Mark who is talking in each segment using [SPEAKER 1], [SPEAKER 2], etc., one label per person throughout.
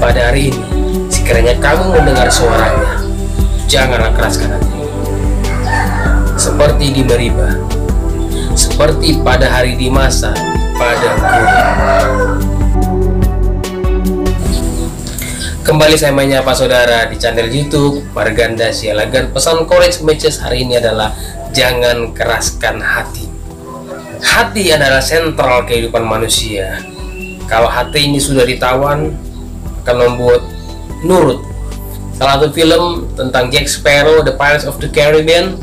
[SPEAKER 1] pada hari ini, sekiranya kamu mendengar suaranya, janganlah keraskan hatimu. Seperti di Meriba, seperti pada hari di masa padang gurun. Kembali saya menyapa saudara di channel YouTube Marganda Sialagan. Pesan Courage Message hari ini adalah jangan keraskan hati. Hati adalah sentral kehidupan manusia. Kalau hati ini sudah ditawan, akan membuat nurut. Salah satu film tentang Jack Sparrow, The Pirates of the Caribbean,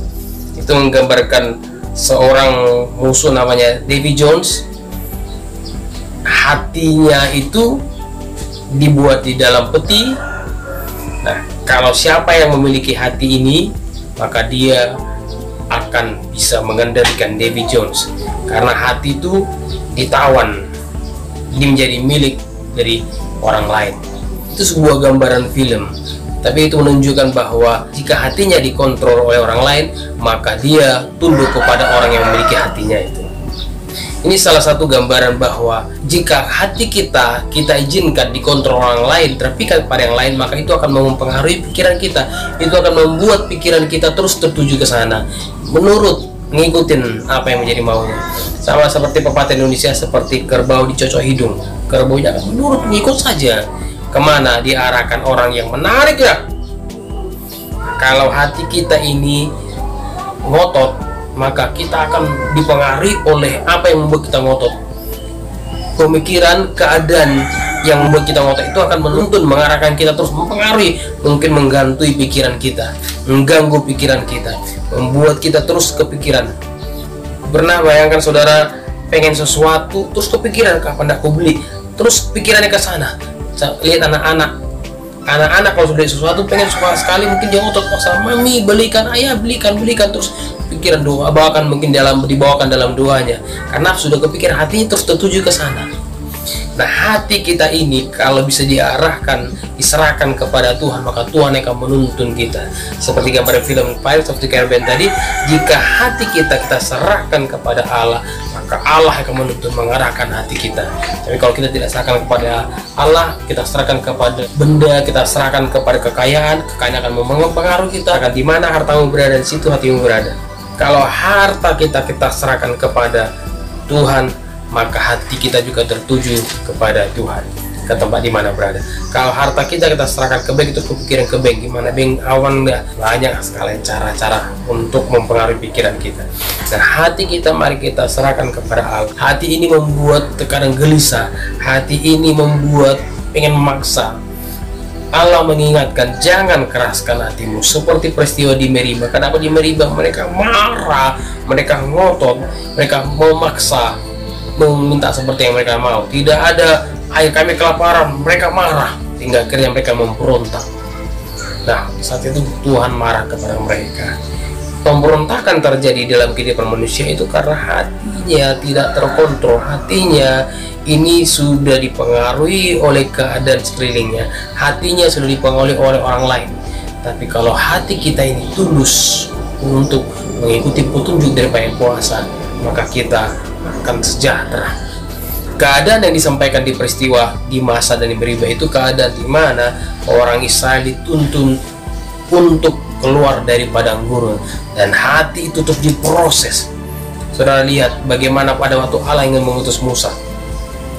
[SPEAKER 1] itu menggambarkan seorang musuh namanya Davy Jones. Hatinya itu dibuat di dalam peti. Nah, kalau siapa yang memiliki hati ini, maka dia akan bisa mengendalikan Davy Jones, karena hati itu ditawan, dia menjadi milik dari orang lain. Itu sebuah gambaran film, tapi itu menunjukkan bahwa jika hatinya dikontrol oleh orang lain, maka dia tunduk kepada orang yang memiliki hatinya itu. Ini salah satu gambaran bahwa jika hati kita izinkan dikontrol orang lain, terpikat pada yang lain, maka itu akan mempengaruhi pikiran kita. Itu akan membuat pikiran kita terus tertuju ke sana, ngikutin apa yang menjadi maunya. Sama seperti pepatah Indonesia, seperti kerbau dicocok hidung. Kerbaunya akan menurut, mengikut saja kemana diarahkan orang yang menarik ya. Kalau hati kita ini ngotot, maka kita akan dipengaruhi oleh apa yang membuat kita ngotot. Pemikiran, keadaan yang membuat kita ngotot itu akan menuntun, mengarahkan kita terus, mempengaruhi, mungkin menggantui pikiran kita, mengganggu pikiran kita, membuat kita terus kepikiran. Pernah bayangkan saudara pengen sesuatu, terus kepikiran kapan aku beli, terus pikirannya ke sana. Lihat anak-anak kalau sudah sesuatu pengen suka sekali, mungkin dia ngotot paksa, mami belikan, ayah belikan, terus pikiran doa, dibawakan dalam doanya, karena sudah kepikiran, hatinya terus tertuju ke sana. Nah, hati kita ini kalau bisa diarahkan, diserahkan kepada Tuhan, maka Tuhan akan menuntun kita. Seperti gambar film Pirates of the Caribbean tadi, jika hati kita serahkan kepada Allah, maka Allah akan menuntun, mengarahkan hati kita. Tapi kalau kita tidak serahkan kepada Allah, kita serahkan kepada benda, kita serahkan kepada kekayaan akan mempengaruhi kita. Akan di mana hartamu berada, di situ hatimu berada. Kalau harta kita serahkan kepada Tuhan, maka hati kita juga tertuju kepada Tuhan, ke tempat di mana berada. Kalau harta kita serahkan ke bank, itu kepikiran ke bank, gimana bank awan, banyak sekali cara-cara untuk mempengaruhi pikiran kita. Dan hati kita mari kita serahkan kepada Allah. Hati ini membuat terkadang gelisah, hati ini membuat pengen memaksa. Allah mengingatkan, jangan keraskan hatimu, seperti peristiwa di Meriba. Kenapa di Meriba? Mereka marah, mereka ngotot, mereka memaksa, meminta seperti yang mereka mau. Tidak ada, ayo kami kelaparan, mereka marah, hingga akhirnya mereka memberontak. Nah, saat itu Tuhan marah kepada mereka. Pemberontakan terjadi dalam kehidupan manusia itu karena hatinya tidak terkontrol. Hatinya ini sudah dipengaruhi oleh keadaan sekelilingnya, hatinya sudah dipengaruhi oleh orang lain. Tapi kalau hati kita ini tulus untuk mengikuti petunjuk dari Yang Kuasa, maka kita akan sejahtera. Keadaan yang disampaikan di peristiwa di masa dan di Meriba itu keadaan di mana orang Israel dituntun untuk keluar dari padang gurun, dan hati itu terus diproses. Saudara lihat bagaimana pada waktu Allah ingin mengutus Musa,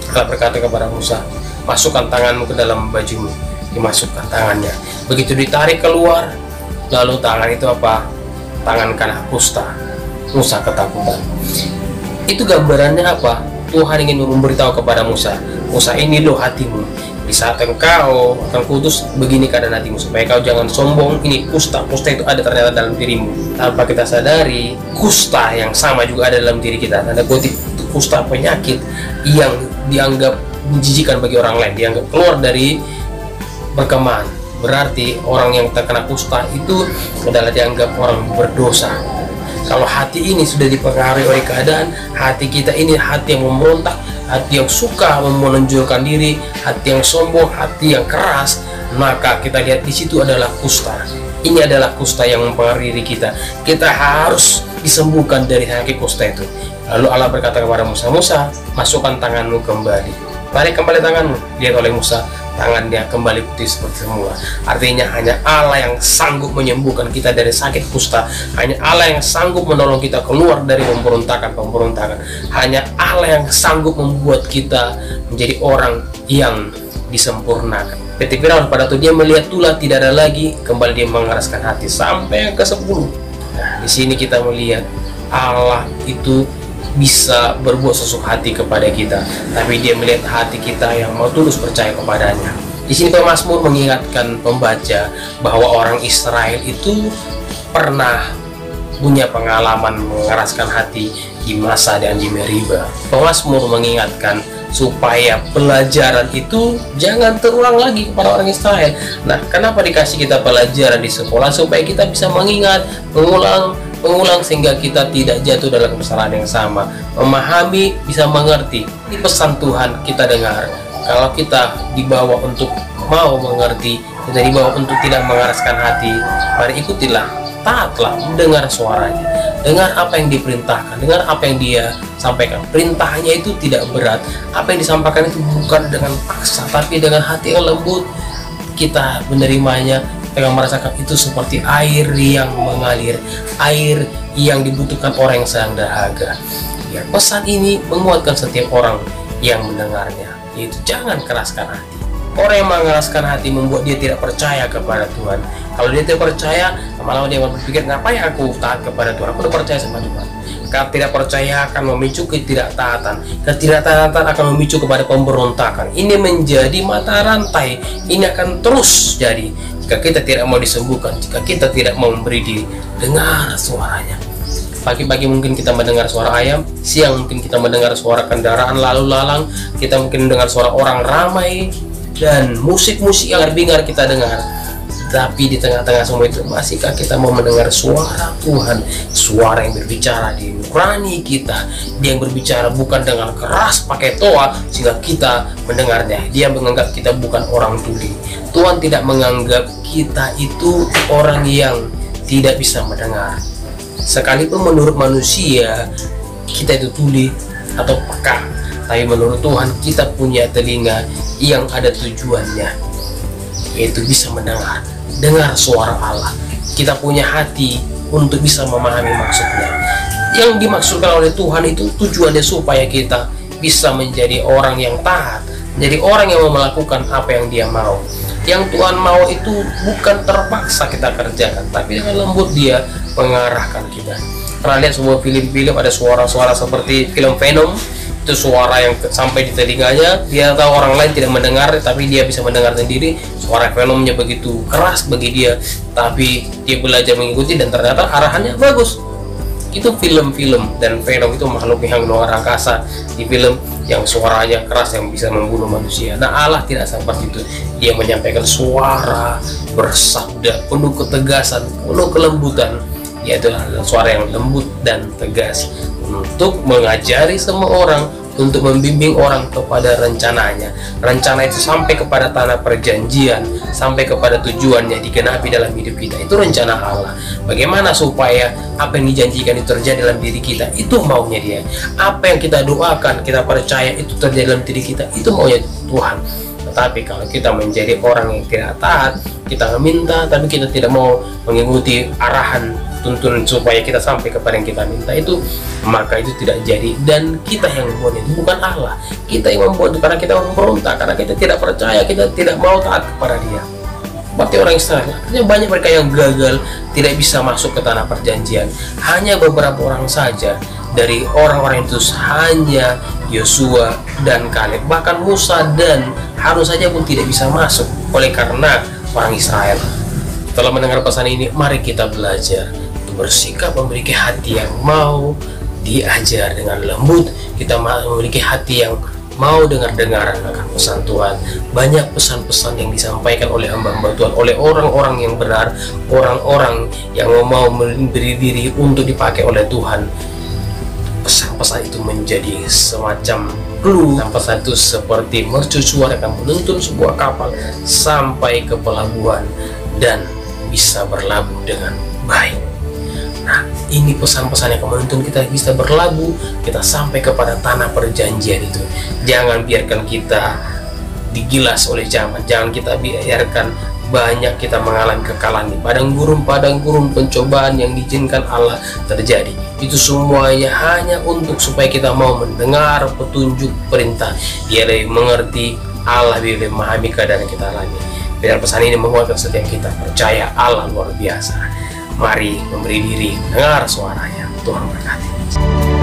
[SPEAKER 1] Allah berkata kepada Musa, masukkan tanganmu ke dalam bajumu. Dimasukkan tangannya, begitu ditarik keluar, lalu tangan itu apa? Tangan kanan kusta. Musa ketakutan. Itu gambarannya apa? Tuhan ingin memberitahu kepada Musa, Musa, ini loh hatimu. Di saat engkau akan kudus, begini keadaan hatimu, supaya kau jangan sombong. Ini kusta itu ada ternyata dalam dirimu. Tanpa kita sadari, kusta yang sama juga ada dalam diri kita. Tanda kutip, kusta penyakit yang dianggap menjijikan bagi orang lain, dianggap keluar dari perkemahan. Berarti orang yang terkena kusta itu adalah dianggap orang berdosa. Kalau hati ini sudah dipengaruhi oleh keadaan, hati kita ini hati yang memberontak, hati yang suka menonjolkan diri, hati yang sombong, hati yang keras, maka kita lihat di situ adalah kusta. Ini adalah kusta yang mempengaruhi diri kita. Kita harus disembuhkan dari sakit kusta itu. Lalu Allah berkata kepada Musa, Musa, masukkan tanganmu kembali. Tarik kembali tanganmu. Lihat oleh Musa, tangannya kembali putih seperti semula. Artinya hanya Allah yang sanggup menyembuhkan kita dari sakit kusta, hanya Allah yang sanggup menolong kita keluar dari pemberontakan. Hanya Allah yang sanggup membuat kita menjadi orang yang disempurnakan. Ketika Firaun pada itu dia melihat tulah tidak ada lagi, kembali dia mengeraskan hati sampai yang ke-10. Nah, di sini kita melihat Allah itu bisa berbuat sesuatu hati kepada kita, tapi dia melihat hati kita yang mau tulus percaya kepadanya. Di sini pemazmur mengingatkan pembaca bahwa orang Israel itu pernah punya pengalaman mengeraskan hati di Masa dan di Meriba. Pemazmur mengingatkan supaya pelajaran itu jangan terulang lagi kepada orang Israel. Nah, kenapa dikasih kita pelajaran di sekolah? Supaya kita bisa mengingat, mengulang sehingga kita tidak jatuh dalam kesalahan yang sama, memahami, bisa mengerti. Ini pesan Tuhan kita dengar. Kalau kita dibawa untuk mau mengerti, kita dibawa untuk tidak mengeraskan hati, mari ikutilah, taatlah, dengar suaranya, dengar apa yang diperintahkan, dengar apa yang dia sampaikan. Perintahnya itu tidak berat, apa yang disampaikan itu bukan dengan paksa, tapi dengan hati yang lembut. Kita menerimanya, kita merasakan itu seperti air yang mengalir, air yang dibutuhkan orang yang sedang dahaga. Ya, pesan ini menguatkan setiap orang yang mendengarnya, yaitu jangan keraskan hati. Orang yang mengeraskan hati membuat dia tidak percaya kepada Tuhan. Kalau dia tidak percaya, lama-lama dia berpikir, ngapain aku taat kepada Tuhan? Aku udah percaya sama Tuhan. Kalau tidak percaya akan memicu ketidaktaatan. Ketidaktaatan akan memicu kepada pemberontakan. Ini menjadi mata rantai. Ini akan terus jadi jika kita tidak mau disembuhkan, jika kita tidak mau memberi diri. Dengar suaranya. Pagi-pagi mungkin kita mendengar suara ayam, siang mungkin kita mendengar suara kendaraan lalu lalang, kita mungkin mendengar suara orang ramai, dan musik-musik yang bingar kita dengar. Tapi di tengah-tengah semua itu, masihkah kita mau mendengar suara Tuhan, suara yang berbicara di nurani kita, dia yang berbicara bukan dengan keras pakai toa sehingga kita mendengarnya. Dia menganggap kita bukan orang tuli. Tuhan tidak menganggap kita itu orang yang tidak bisa mendengar. Sekalipun menurut manusia kita itu tuli atau peka, tapi menurut Tuhan kita punya telinga yang ada tujuannya, yaitu bisa mendengar, dengar suara Allah. Kita punya hati untuk bisa memahami maksudnya. Yang dimaksudkan oleh Tuhan itu tujuannya supaya kita bisa menjadi orang yang taat, menjadi orang yang mau melakukan apa yang dia mau. Yang Tuhan mau itu bukan terpaksa kita kerjakan, tapi dengan lembut dia mengarahkan kita. Pernah lihat sebuah film-film ada suara-suara seperti film Venom, itu suara yang sampai di telinganya, dia tahu orang lain tidak mendengar, tapi dia bisa mendengar sendiri. Suara Venomnya begitu keras bagi dia, tapi dia belajar mengikuti dan ternyata arahannya bagus. Itu film-film, dan Venom itu makhluk yang luar angkasa di film yang suaranya keras yang bisa membunuh manusia. Nah, Allah tidak seperti itu. Dia menyampaikan suara bersabda penuh ketegasan, penuh kelembutan. Yaitu suara yang lembut dan tegas untuk mengajari semua orang, untuk membimbing orang kepada rencananya. Rencana itu sampai kepada tanah perjanjian, sampai kepada tujuannya digenapi dalam hidup kita. Itu rencana Allah. Bagaimana supaya apa yang dijanjikan itu terjadi dalam diri kita, itu maunya dia. Apa yang kita doakan, kita percaya itu terjadi dalam diri kita, itu maunya Tuhan. Tetapi kalau kita menjadi orang yang tidak taat, kita meminta tapi kita tidak mau mengikuti arahan tuntunan supaya kita sampai kepada yang kita minta itu, maka itu tidak jadi. Dan kita yang membuat itu, bukan Allah. Kita yang membuat itu karena kita memberontak, karena kita tidak percaya, kita tidak mau taat kepada dia. Seperti orang Israel, artinya banyak mereka yang gagal, tidak bisa masuk ke tanah perjanjian. Hanya beberapa orang saja dari orang-orang itu, hanya Yosua dan Kaleb, bahkan Musa dan Harun saja pun tidak bisa masuk oleh karena orang Israel. Setelah mendengar pesan ini, mari kita belajar bersikap, memiliki hati yang mau diajar dengan lembut. Kita memiliki hati yang mau dengar-dengar akan pesan Tuhan. Banyak pesan-pesan yang disampaikan oleh hamba-hamba Tuhan, oleh orang-orang yang benar, orang-orang yang mau memberi diri untuk dipakai oleh Tuhan. Pesan-pesan itu menjadi semacam clue. Pesan itu seperti mercusuar akan menuntun sebuah kapal sampai ke pelabuhan dan bisa berlabuh dengan baik. Nah, ini pesan-pesan yang menuntun kita bisa berlabuh, kita sampai kepada tanah perjanjian itu. Jangan biarkan kita digilas oleh zaman. Jangan kita biarkan banyak kita mengalami kekalahan di padang gurun pencobaan yang diizinkan Allah terjadi. Itu semuanya hanya untuk supaya kita mau mendengar petunjuk perintah. Dia lebih mengerti, Allah lebih memahami keadaan yang kita alami. Biar pesan ini menguatkan setiap kita percaya Allah luar biasa. Mari memberi diri mendengar suaranya. Tuhan berkati.